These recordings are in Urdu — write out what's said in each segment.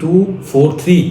243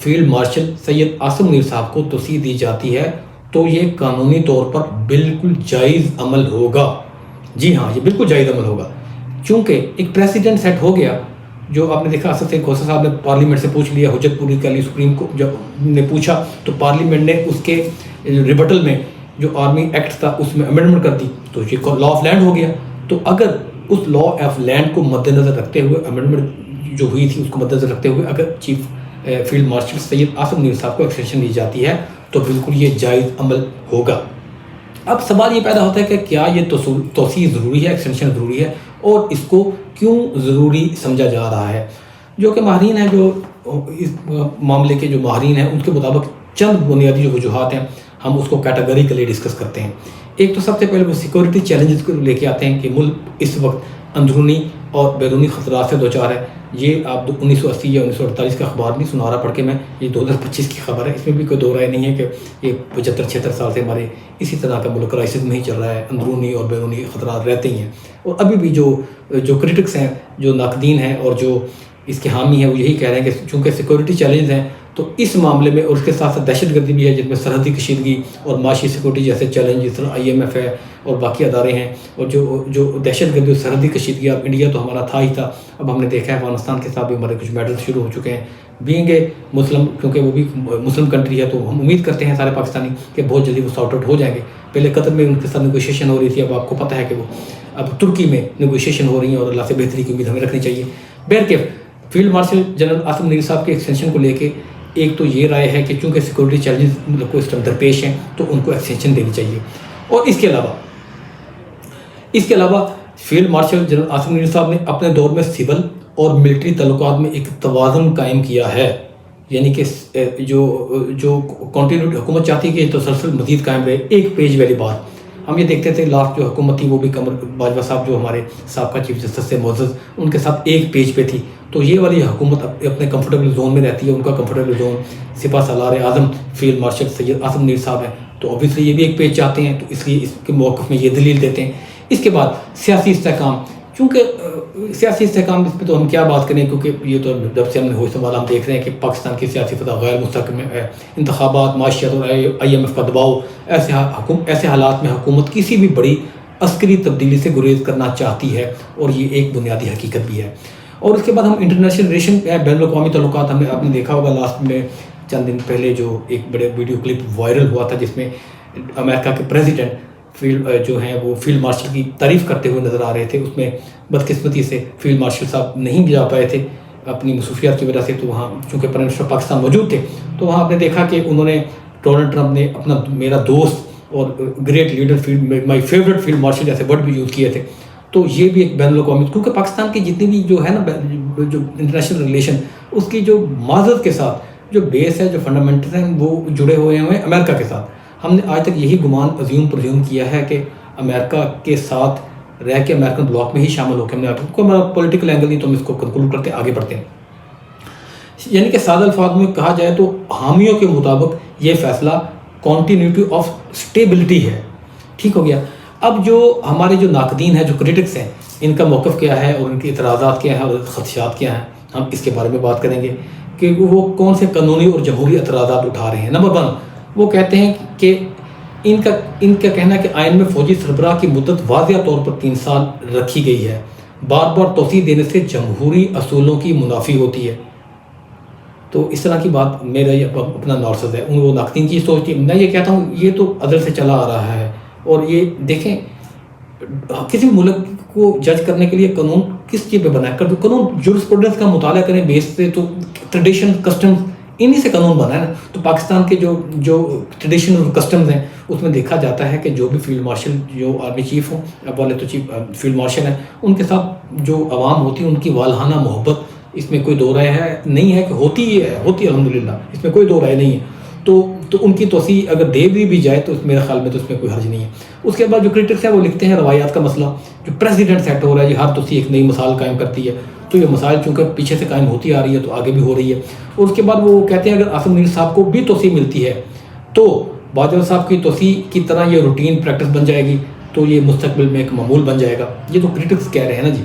فیلڈ مارشل سید عاصم منیر صاحب کو توسیع دی جاتی ہے تو یہ قانونی طور پر بالکل جائز عمل ہوگا. جی ہاں، یہ بالکل جائز عمل ہوگا، چونکہ ایک پریسیڈنٹ سیٹ ہو گیا. جو آپ نے دیکھا اسد سید کھوسہ صاحب نے پارلیمنٹ سے پوچھ لیا، حجت پوری کر لی، سپریم کو جب نے پوچھا تو پارلیمنٹ نے اس کے ریبٹل میں جو آرمی ایکٹ تھا اس میں امینڈمنٹ کر دی، تو یہ لا آف لینڈ ہو گیا. تو اگر اس لا آف لینڈ کو مد نظر رکھتے ہوئے امینڈمنٹ جو ہوئی تھی اس کو مد نظر رکھتے ہوئے اگر chief field marshal Syed Asim Munir صاحب کو ایکسٹینشن دی جاتی ہے تو بالکل یہ جائز عمل ہوگا. اب سوال یہ پیدا ہوتا ہے کہ کیا یہ توسیع ضروری ہے، ایکسٹینشن ضروری ہے، اور اس کو کیوں ضروری سمجھا جا رہا ہے. جو کہ ماہرین ہیں، جو اس معاملے کے جو ماہرین ہیں، ان کے مطابق چند بنیادی جو وجوہات ہیں ہم اس کو کیٹیگریکلی ڈسکس کرتے ہیں. ایک تو سب سے پہلے وہ سیکورٹی چیلنجز کو لے کے آتے ہیں کہ ملک اس وقت اندرونی اور بیرونی خطرات سے دوچار ہے. یہ آپ 1980 یا 1948 کا اخبار نہیں سنا رہا پڑھ کے میں، یہ 2025 کی خبر ہے. اس میں بھی کوئی دو رائے نہیں ہے کہ یہ 75-76 سال سے ہمارے اسی طرح کا ملک کرائسس میں ہی چل رہا ہے، اندرونی اور بیرونی خطرات رہتے ہی ہیں. اور ابھی بھی جو کرٹکس ہیں، جو ناقدین ہیں اور جو اس کے حامی ہیں، وہ یہی کہہ رہے ہیں کہ چونکہ سیکورٹی چیلنج ہیں تو اس معاملے میں، اور اس کے ساتھ ساتھ دہشت گردی بھی ہے جس میں سرحدی کشیدگی اور معاشی سیکورٹی جیسے چیلنج جس طرح IMF ہے اور باقی ادارے ہیں، اور جو دہشت گردی اور سرحدی کشیدگی، اب انڈیا تو ہمارا تھا ہی تھا، اب ہم نے دیکھا ہے افغانستان کے ساتھ بھی ہمارے کچھ میڈل شروع ہو چکے ہیں. بینگ اے مسلم، کیونکہ وہ بھی مسلم کنٹری ہے تو ہم امید کرتے ہیں سارے پاکستانی کہ بہت جلدی وہ سارٹ آؤٹ ہو جائیں گے. پہلے قطر میں ان کے ساتھ نیگوشیشن ہو رہی تھی، اب آپ کو پتہ ہے کہ وہ اب ترکی میں نیگوشیشن ہو رہی ہیں، اور اللہ سے بہتری کی امید ہمیں رکھنی چاہیے. بہرکیف field marshal general Asim Munir صاحب کے ایکسٹینشن کو لے کے ایک تو یہ رائے ہے کہ چونکہ سیکورٹی چیلنجز ملک کو اس ٹائم درپیش ہیں تو ان کو ایکسٹینشن دینی چاہیے. اور اس کے علاوہ field marshal general Asim Munir صاحب نے اپنے دور میں سول اور ملٹری تعلقات میں ایک توازن قائم کیا ہے. یعنی کہ جو کنٹینیوٹی حکومت چاہتی ہے کہ یہ تسلسل مزید قائم رہے. ایک پیج والی بات ہم یہ دیکھتے تھے، لاسٹ جو حکومت تھی وہ بھی قمر باجوہ صاحب جو ہمارے سابقہ چیف جسٹس سے معزز، ان کے ساتھ ایک پیج پہ تھی. تو یہ والی حکومت اپنے کمفرٹیبل زون میں رہتی ہے. ان کا کمفرٹیبل زون سپہ سالار اعظم فیلڈ مارشل سید عاصم منیر صاحب ہیں، تو اوبیسلی یہ بھی ایک پیج چاہتے ہیں، تو اس لیے اس کے موقف میں یہ دلیل دیتے ہیں. اس کے بعد سیاسی استحکام، چونکہ سیاسی استحکام اس پہ تو ہم کیا بات کریں، کیونکہ یہ تو جب سے ہم نے ہوش سنبھالا ہم دیکھ رہے ہیں کہ پاکستان کی سیاسی فضا غیر مستحکم ہے. انتخابات، معاشیات اور IMF کا دباؤ، ایسے حالات میں حکومت کسی بھی بڑی عسکری تبدیلی سے گریز کرنا چاہتی ہے، اور یہ ایک بنیادی حقیقت بھی ہے. اور اس کے بعد ہم انٹرنیشنل ریلیشن، بین الاقوامی تعلقات، آپ نے دیکھا ہوگا لاسٹ میں چند دن پہلے جو ایک بڑے ویڈیو کلپ وائرل ہوا تھا جس میں امریکہ کے پریزیڈنٹ جو ہیں وہ فیلڈ مارشل کی تعریف کرتے ہوئے نظر آ رہے تھے. اس میں بدقسمتی سے فیلڈ مارشل صاحب نہیں جا پائے تھے اپنی مصروفیات کی وجہ سے، تو وہاں چونکہ پرائم منسٹر پاکستان موجود تھے تو وہاں آپ نے دیکھا کہ انہوں نے ڈونلڈ ٹرمپ نے اپنا میرا دوست اور great leader field my favourite field marshal جیسے ورڈ بھی یوز کیے تھے. تو یہ بھی ایک بین الاقوامی، کیونکہ پاکستان کی جتنی بھی جو ہے نا جو انٹرنیشنل ریلیشن، اس کی جو معزز کے ساتھ جو بیس ہے، جو فنڈامنٹل ہیں، وہ جڑے ہوئے ہیں امریکہ کے ساتھ. ہم نے آج تک یہی گمان پرزیوم کیا ہے کہ امریکہ کے ساتھ رہ کے امریکن بلاک میں ہی شامل ہو کے ہم نے کوئی ہمارا پولیٹیکل اینگل نہیں، تو ہم اس کو کنکلوڈ کرتے آگے بڑھتے ہیں. یعنی کہ سادہ الفاظ میں کہا جائے تو حامیوں کے مطابق یہ فیصلہ کنٹینیوٹی آف اسٹیبلٹی ہے. ٹھیک ہو گیا. اب جو ہمارے جو ناقدین ہیں، جو کرٹکس ہیں، ان کا موقف کیا ہے اور ان کے اعتراضات کیا ہیں اور خدشات کیا ہیں، ہم اس کے بارے میں بات کریں گے کہ وہ کون سے قانونی اور جمہوری اعتراضات اٹھا رہے ہیں. نمبر 1، وہ کہتے ہیں کہ ان کا کہنا ہے کہ آئین میں فوجی سربراہ کی مدت واضح طور پر 3 سال رکھی گئی ہے. بار بار توسیع دینے سے جمہوری اصولوں کی منافی ہوتی ہے. تو اس طرح کی بات میرا یہ اپنا نارسز ہے، وہ ناقدین کی سوچ تھی. میں یہ کہتا ہوں یہ تو ازل سے چلا آ رہا ہے. اور یہ دیکھیں کسی ملک کو جج کرنے کے لیے قانون کس چیز پہ بنا ہے؟ قانون جورسپروڈنس کا مطالعہ کریں بیس سے، تو ٹریڈیشن کسٹم انہی سے قانون بنا ہے نا. تو پاکستان کے جو ٹریڈیشن اور کسٹمز ہیں اس میں دیکھا جاتا ہے کہ جو بھی فیلڈ مارشل، جو آرمی چیف ہوں، اب والے تو چیف فیلڈ مارشل ہیں، ان کے ساتھ جو عوام ہوتی ہے ان کی والہانہ محبت، اس میں کوئی دو رائے ہے نہیں ہے کہ ہوتی ہے الحمدللہ، اس میں کوئی دو رائے نہیں ہے. تو ان کی توسیع اگر دے بھی جائے تو میرے خیال میں تو اس میں کوئی حرج نہیں ہے. اس کے بعد جو کرٹکس ہیں وہ لکھتے ہیں روایات کا مسئلہ، جو پریزیڈنٹ سیٹ ہو رہا ہے، یہ ہر توسیع ایک نئی مثال قائم کرتی ہے. تو یہ مسائل چونکہ پیچھے سے قائم ہوتی آ رہی ہے تو آگے بھی ہو رہی ہے. اور اس کے بعد وہ کہتے ہیں اگر عاصم منیر صاحب کو بھی توسیع ملتی ہے تو باجوہ صاحب کی توسیع کی طرح یہ روٹین پریکٹس بن جائے گی، تو یہ مستقبل میں ایک معمول بن جائے گا. یہ تو کرٹکس کہہ رہے ہیں نا جی.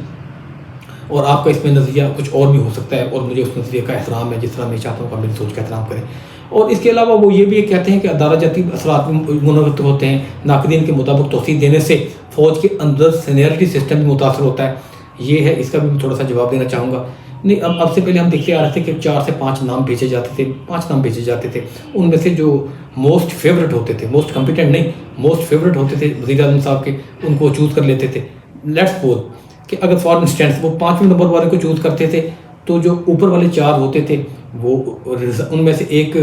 اور آپ کا اس میں نظریہ کچھ اور بھی ہو سکتا ہے، اور مجھے اس نظریے کا احترام ہے، جس طرح میں چاہتا ہوں کہ آپ میری سوچ کا احترام کریں۔ اور اس کے علاوہ وہ یہ بھی کہتے ہیں کہ ادارہ جاتی اثرات منعقد ہوتے ہیں، ناقدین کے مطابق توسیع دینے سے فوج کے اندر سینیئرٹی سسٹم بھی متاثر ہوتا ہے۔ یہ ہے، اس کا بھی تھوڑا سا جواب دینا چاہوں گا۔ نہیں، اب سے پہلے ہم دیکھتے آ رہے تھے کہ 4 سے 5 نام بھیجے جاتے تھے، 5 نام بھیجے جاتے تھے، ان میں سے جو موسٹ فیوریٹ ہوتے تھے، موسٹ کمپیٹنٹ نہیں، موسٹ فیوریٹ ہوتے تھے وزیر اعظم صاحب کے، ان کو چوز کر لیتے تھے۔ لیٹس سپوز کہ اگر فار انسٹینس وہ 5ویں نمبر والے کو چوز کرتے تھے، تو جو اوپر والے 4 ہوتے تھے وہ ان میں سے ایک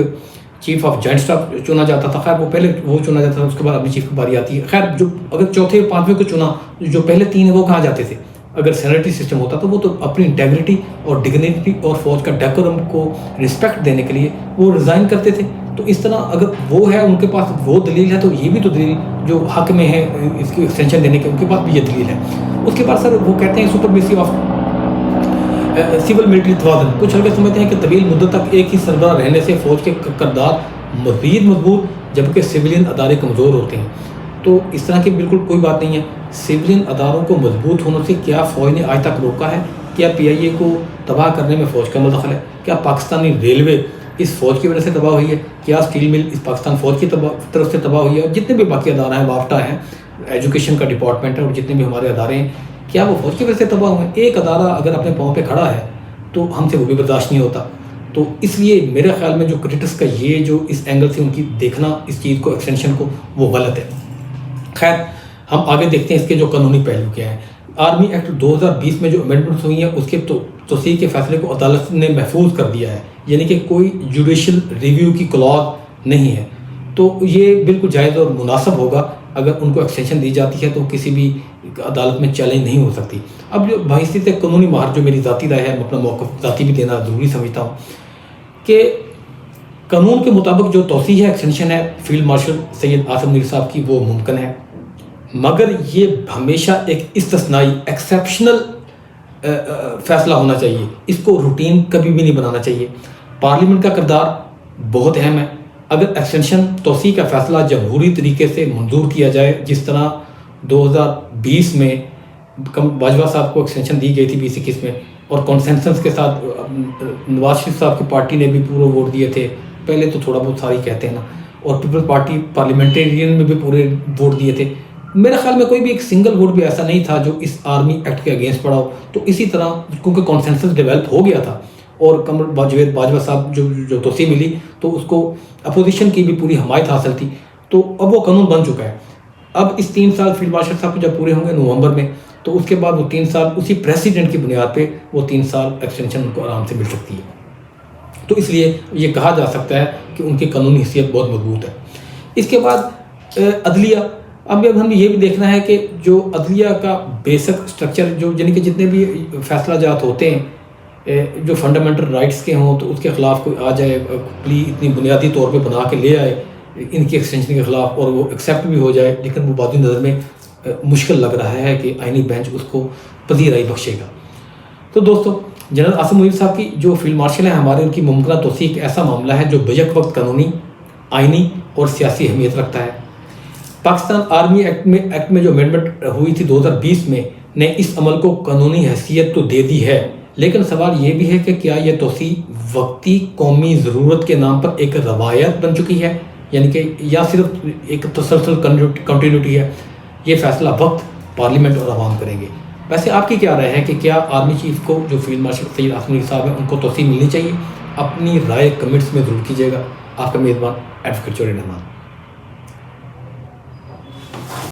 چیف آف جوائنٹ اسٹاف چنا جاتا تھا۔ خیر وہ پہلے وہ چنا جاتا تھا، اس کے بعد اپنی چیف کی باری آتی ہے۔ خیر جو اگر چوتھے 5ویں کو چنا، جو پہلے 3 ہیں وہ کہاں جاتے تھے؟ اگر سینیٹری سسٹم ہوتا تو وہ تو اپنی انٹیگریٹی اور ڈگنیٹی اور فوج کا ڈیکورم کو رسپیکٹ دینے کے لیے وہ ریزائن کرتے تھے۔ تو اس طرح اگر وہ ہے، ان کے پاس وہ دلیل ہے، تو یہ بھی تو دلیل جو حق میں ہے اس کی ایکسٹینشن دینے کے، ان کے پاس بھی یہ دلیل ہے۔ اس کے بعد سر وہ کہتے ہیں سپرمیسی آف سول ملٹری توازن، کچھ لوگ سمجھتے ہیں کہ طویل مدت تک ایک ہی سربراہ رہنے سے فوج کے کردار مزید مضبوط، جبکہ سویلین ادارے کمزور ہوتے ہیں۔ تو اس طرح کی بالکل کوئی بات نہیں ہے۔ سویلین اداروں کو مضبوط ہونے سے کیا فوج نے آج تک روکا ہے؟ کیا پی آئی اے کو تباہ کرنے میں فوج کا مدخل ہے؟ کیا پاکستانی ریلوے اس فوج کی وجہ سے تباہ ہوئی ہے؟ کیا اسٹیل مل اس پاکستان فوج کی طرف سے تباہ ہوئی ہے؟ اور جتنے بھی باقی ادارے ہیں، وافٹا ہے، ایجوکیشن کا ڈپارٹمنٹ ہے، اور جتنے بھی ہمارے ادارے ہیں، کیا وہ فوج کی وجہ سے تباہ ہوئے ہیں؟ ایک ادارہ اگر اپنے پاؤں پہ کھڑا ہے تو ہم سے وہ بھی برداشت نہیں ہوتا۔ تو اس لیے میرے خیال میں جو کرٹکس کا یہ جو اس اینگل سے ان کی دیکھنا اس چیز کو، ایکسٹینشن کو، وہ غلط ہے۔ خیر ہم آگے دیکھتے ہیں اس کے جو قانونی پہلو کیا ہیں۔ آرمی ایکٹ 2020 میں جو امینڈمنٹس ہوئی ہیں، اس کے توسیع کے فیصلے کو عدالت نے محفوظ کر دیا ہے، یعنی کہ کوئی جوڈیشل ریویو کی کلوز نہیں ہے۔ تو یہ بالکل جائز اور مناسب ہوگا۔ اگر ان کو ایکسٹینشن دی جاتی ہے تو کسی بھی عدالت میں چیلنج نہیں ہو سکتی۔ اب جو بحیثیت قانونی ماہر جو میری ذاتی رائے ہے، میں اپنا موقف ذاتی بھی دینا ضروری سمجھتا ہوں کہ قانون کے مطابق جو توسیع ہے، ایکسٹینشن ہے فیلڈ مارشل سید آصف منیر صاحب کی، وہ ممکن ہے، مگر یہ ہمیشہ ایک استثنائی ایکسیپشنل فیصلہ ہونا چاہیے۔ اس کو روٹین کبھی بھی نہیں بنانا چاہیے۔ پارلیمنٹ کا کردار بہت اہم ہے۔ اگر ایکسٹینشن توسیع کا فیصلہ جمہوری طریقے سے منظور کیا جائے، جس طرح 2020 میں باجوہ صاحب کو ایکسٹینشن دی گئی تھی 2021 میں، اور کنسنسس کے ساتھ نواز شریف صاحب کی پارٹی نے بھی پورے ووٹ دیے تھے، پہلے تو تھوڑا بہت ساری کہتے ہیں نا، اور پیپلز پارٹی پارلیمنٹیرین میں بھی پورے ووٹ دیے تھے۔ میرے خیال میں کوئی بھی ایک سنگل ووٹ بھی ایسا نہیں تھا جو اس آرمی ایکٹ کے اگینسٹ پڑا ہو۔ تو اسی طرح کیونکہ کنسنسس ڈیولپ ہو گیا تھا اور باجوہ صاحب جو توسیع ملی تو اس کو اپوزیشن کی بھی پوری حمایت حاصل تھی، تو اب وہ قانون بن چکا ہے۔ اب اس 3 سال فیلڈ مارشل صاحب کو جب پورے ہوں گے نومبر میں، تو اس کے بعد وہ 3 سال اسی پریسیڈنٹ کی بنیاد پہ وہ 3 سال ایکسٹینشن ان کو آرام سے مل سکتی ہے۔ تو اس لیے یہ کہا جا سکتا ہے کہ ان کی قانونی حیثیت بہت مضبوط ہے۔ اس کے بعد عدلیہ، اب ہم نے یہ بھی دیکھنا ہے کہ جو عدلیہ کا بیسک سٹرکچر، جو یعنی کہ جتنے بھی فیصلہ جات ہوتے ہیں جو فنڈامنٹل رائٹس کے ہوں، تو اس کے خلاف کوئی آ جائے، پلی اتنی بنیادی طور پہ بنا کے لے آئے ان کی ایکسٹینشن کے خلاف، اور وہ ایکسیپٹ بھی ہو جائے، لیکن وہ بعد نظر میں مشکل لگ رہا ہے کہ آئینی بینچ اس کو پذیرائی بخشے گا۔ تو دوستو، جنرل آصف منیر صاحب کی جو فیلڈ مارشل ہیں ہمارے، ان کی ممکنہ توسیع ایک ایسا معاملہ ہے جو بیک وقت قانونی، آئینی اور سیاسی اہمیت رکھتا ہے۔ پاکستان آرمی ایکٹ میں جو امینڈمنٹ ہوئی تھی 2020 میں، نے اس عمل کو قانونی حیثیت تو دے دی ہے، لیکن سوال یہ بھی ہے کہ کیا یہ توسیع وقتی قومی ضرورت کے نام پر ایک روایت بن چکی ہے، یعنی کہ یا صرف ایک تسلسل کنٹینیوٹی ہے؟ یہ فیصلہ وقت، پارلیمنٹ اور عوام کریں گے۔ ویسے آپ کی کیا رائے ہے کہ کیا آرمی چیف کو جو فیلڈ مارشل سید آصف منیر صاحب ہیں ان کو توسیع ملنی چاہیے؟ اپنی رائے کمنٹس میں ضرور کیجیے گا۔ آپ کا میزبان ایڈوکیٹ چوہری رحمان۔